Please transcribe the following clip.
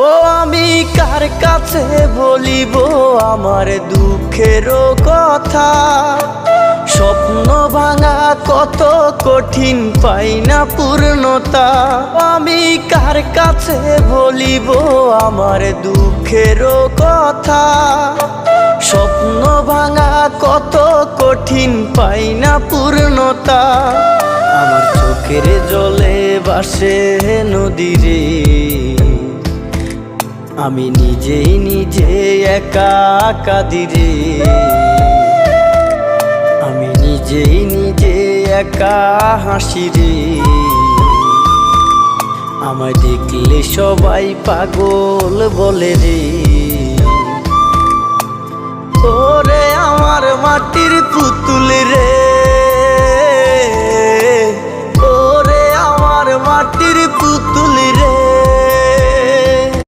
ও আমি কার কাছে বলিব আমার দুঃখের কথা, স্বপ্ন ভাঙা কত কঠিন পাই না পূর্ণতা। আমি কার কাছে বলিব আমার দুঃখের কথা, স্বপ্ন ভাঙা কত কঠিন পাই না পূর্ণতা। আমার চোখের জলে ভাসে নদীরে, আমি নিজেই নিজে একা কাঁদিরে, আমি নিজেই নিজে একা হাসিরে। আমায় দেখলে সবাই পাগল বলে রে। ওরে আমার মাটির পুতুল রে, ওরে আমার মাটির পুতুল